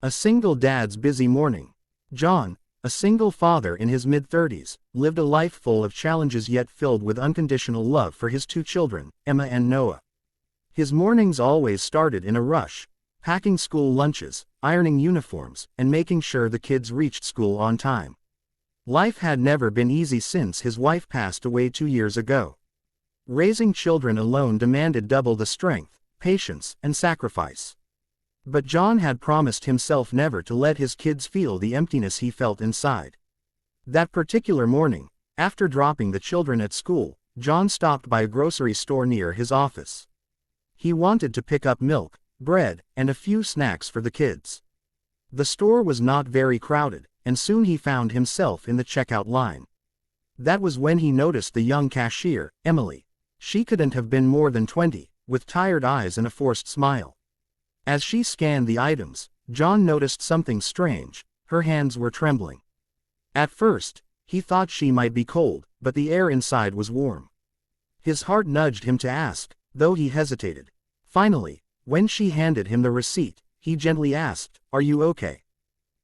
A single dad's busy morning. John, a single father in his mid-30s, lived a life full of challenges yet filled with unconditional love for his two children, Emma and Noah. His mornings always started in a rush, packing school lunches, ironing uniforms, and making sure the kids reached school on time. Life had never been easy since his wife passed away 2 years ago. Raising children alone demanded double the strength, patience, and sacrifice. But John had promised himself never to let his kids feel the emptiness he felt inside. That particular morning, after dropping the children at school, John stopped by a grocery store near his office. He wanted to pick up milk, bread, and a few snacks for the kids. The store was not very crowded, and soon he found himself in the checkout line. That was when he noticed the young cashier, Emily. She couldn't have been more than 20, with tired eyes and a forced smile. As she scanned the items, John noticed something strange. Her hands were trembling. At first, he thought she might be cold, but the air inside was warm. His heart nudged him to ask, though he hesitated. Finally, when she handed him the receipt, he gently asked, "Are you okay?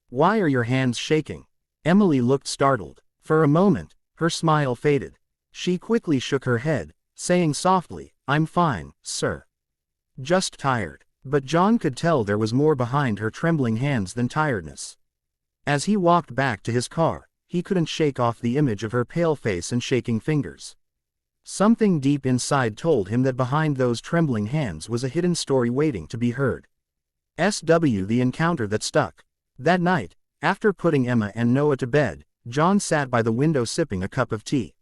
Why are your hands shaking?" Emily looked startled. For a moment, her smile faded. She quickly shook her head, saying softly, "I'm fine, sir. Just tired." But John could tell there was more behind her trembling hands than tiredness. As he walked back to his car, he couldn't shake off the image of her pale face and shaking fingers. Something deep inside told him that behind those trembling hands was a hidden story waiting to be heard. The encounter that stuck. That night, after putting Emma and Noah to bed, John sat by the window sipping a cup of tea.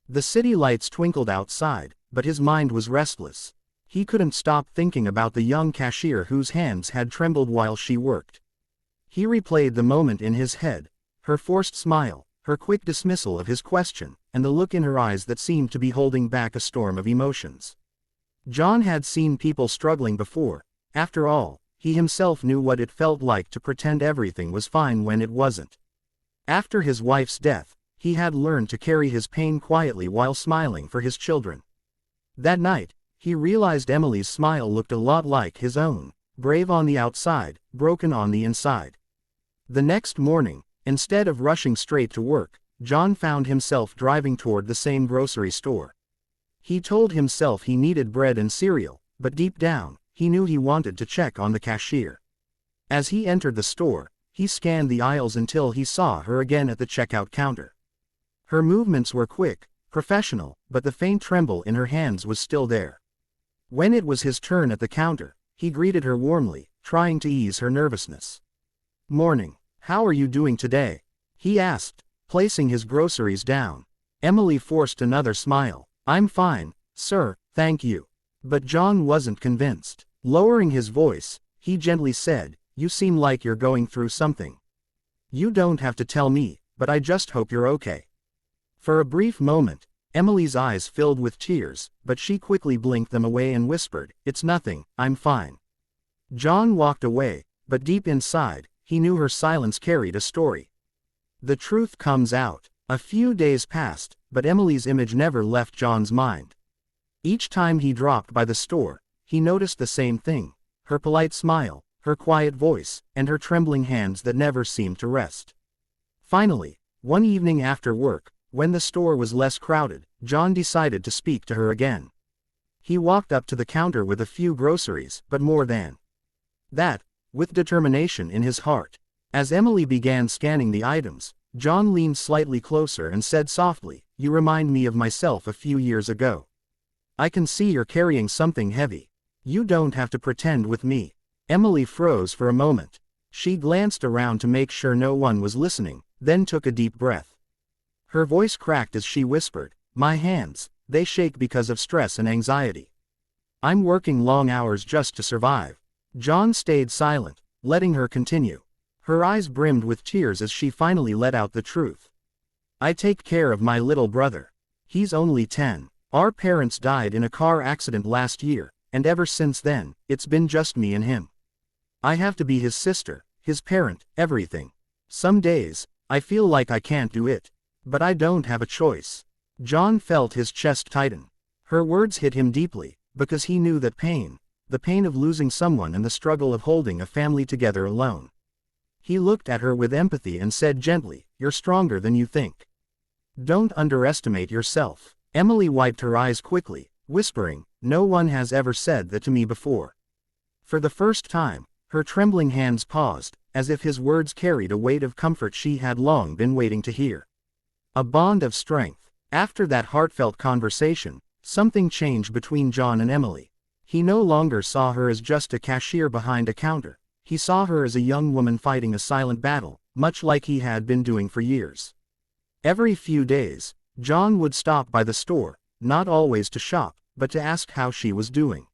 The city lights twinkled outside, but his mind was restless. He couldn't stop thinking about the young cashier whose hands had trembled while she worked. He replayed the moment in his head, her forced smile, her quick dismissal of his question, and the look in her eyes that seemed to be holding back a storm of emotions. John had seen people struggling before. After all, he himself knew what it felt like to pretend everything was fine when it wasn't. After his wife's death, he had learned to carry his pain quietly while smiling for his children. That night, he realized Emily's smile looked a lot like his own, brave on the outside, broken on the inside. The next morning, instead of rushing straight to work, John found himself driving toward the same grocery store. He told himself he needed bread and cereal, but deep down, he knew he wanted to check on the cashier. As he entered the store, he scanned the aisles until he saw her again at the checkout counter. Her movements were quick, professional, but the faint tremble in her hands was still there. When it was his turn at the counter, he greeted her warmly, trying to ease her nervousness. "Morning. How are you doing today?" he asked, placing his groceries down. Emily forced another smile. "I'm fine, sir, thank you." But John wasn't convinced. Lowering his voice, he gently said, "You seem like you're going through something. You don't have to tell me, but I just hope you're okay." For a brief moment, Emily's eyes filled with tears, but she quickly blinked them away and whispered, "It's nothing, I'm fine." John walked away, but deep inside, he knew her silence carried a story. The truth comes out. A few days passed, but Emily's image never left John's mind. Each time he dropped by the store, he noticed the same thing: her polite smile, her quiet voice, and her trembling hands that never seemed to rest. Finally, one evening after work, when the store was less crowded, John decided to speak to her again. He walked up to the counter with a few groceries, but more than that, with determination in his heart. As Emily began scanning the items, John leaned slightly closer and said softly, "You remind me of myself a few years ago. I can see you're carrying something heavy. You don't have to pretend with me." Emily froze for a moment. She glanced around to make sure no one was listening, then took a deep breath. Her voice cracked as she whispered, "My hands, they shake because of stress and anxiety. I'm working long hours just to survive." John stayed silent, letting her continue. Her eyes brimmed with tears as she finally let out the truth. "I take care of my little brother. He's only 10. Our parents died in a car accident last year, and ever since then, it's been just me and him. I have to be his sister, his parent, everything. Some days, I feel like I can't do it. But I don't have a choice." John felt his chest tighten. Her words hit him deeply, because he knew that pain, the pain of losing someone and the struggle of holding a family together alone, He looked at her with empathy and said gently, "You're stronger than you think. Don't underestimate yourself." Emily wiped her eyes quickly, whispering, "No one has ever said that to me before." For the first time, her trembling hands paused, as if his words carried a weight of comfort she had long been waiting to hear. A bond of strength. After that heartfelt conversation, something changed between John and Emily. He no longer saw her as just a cashier behind a counter. He saw her as a young woman fighting a silent battle, much like he had been doing for years. Every few days, John would stop by the store, not always to shop, but to ask how she was doing.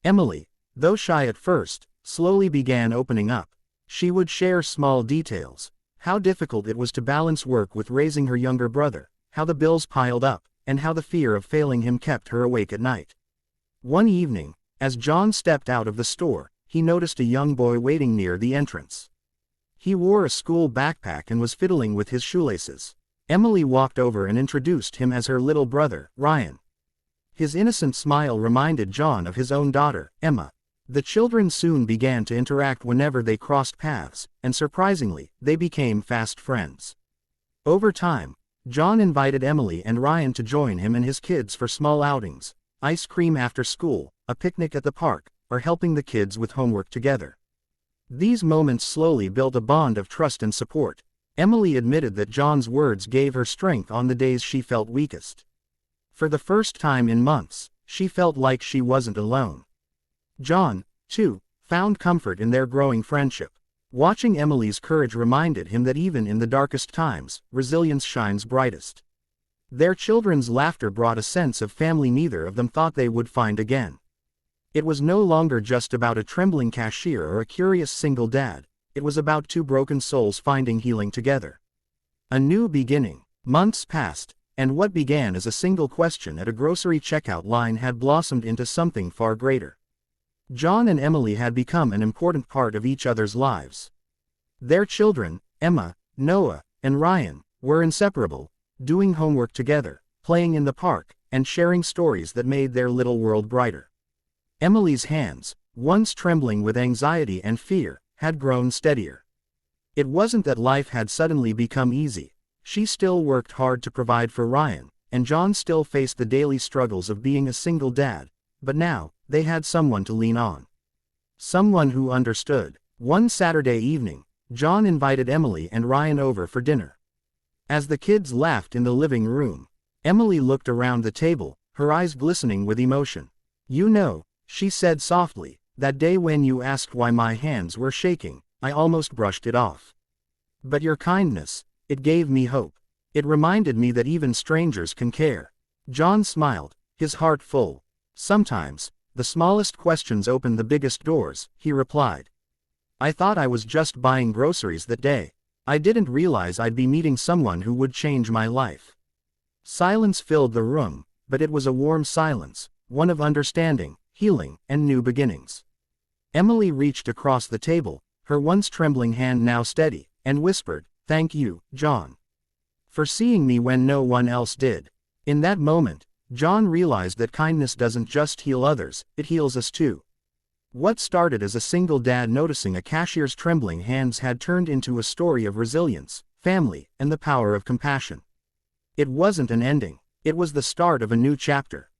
Emily, though shy at first, slowly began opening up. She would share small details: how difficult it was to balance work with raising her younger brother, how the bills piled up, and how the fear of failing him kept her awake at night. One evening, as John stepped out of the store, he noticed a young boy waiting near the entrance. He wore a school backpack and was fiddling with his shoelaces. Emily walked over and introduced him as her little brother, Ryan. His innocent smile reminded John of his own daughter, Emma. The children soon began to interact whenever they crossed paths, and surprisingly, they became fast friends. Over time, John invited Emily and Ryan to join him and his kids for small outings: ice cream after school, a picnic at the park, or helping the kids with homework together. These moments slowly built a bond of trust and support. Emily admitted that John's words gave her strength on the days she felt weakest. For the first time in months, she felt like she wasn't alone. John, too, found comfort in their growing friendship. Watching Emily's courage reminded him that even in the darkest times, resilience shines brightest. Their children's laughter brought a sense of family neither of them thought they would find again. It was no longer just about a trembling cashier or a curious single dad. It was about two broken souls finding healing together. A new beginning. Months passed, and what began as a single question at a grocery checkout line had blossomed into something far greater. John and Emily had become an important part of each other's lives. Their children, Emma, Noah, and Ryan, were inseparable, doing homework together, playing in the park, and sharing stories that made their little world brighter. Emily's hands, once trembling with anxiety and fear, had grown steadier. It wasn't that life had suddenly become easy. She still worked hard to provide for Ryan, and John still faced the daily struggles of being a single dad, but now, they had someone to lean on. Someone who understood. One Saturday evening, John invited Emily and Ryan over for dinner. As the kids laughed in the living room, Emily looked around the table, her eyes glistening with emotion. "You know," she said softly, "that day when you asked why my hands were shaking, I almost brushed it off. But your kindness, it gave me hope. It reminded me that even strangers can care." John smiled, his heart full. "Sometimes, the smallest questions open the biggest doors," he replied. "I thought I was just buying groceries that day. I didn't realize I'd be meeting someone who would change my life." Silence filled the room, but it was a warm silence, one of understanding, healing, and new beginnings. Emily reached across the table, her once trembling hand now steady, and whispered, "Thank you, John, for seeing me when no one else did." In that moment, John realized that kindness doesn't just heal others, it heals us too. What started as a single dad noticing a cashier's trembling hands had turned into a story of resilience, family, and the power of compassion. It wasn't an ending. It was the start of a new chapter.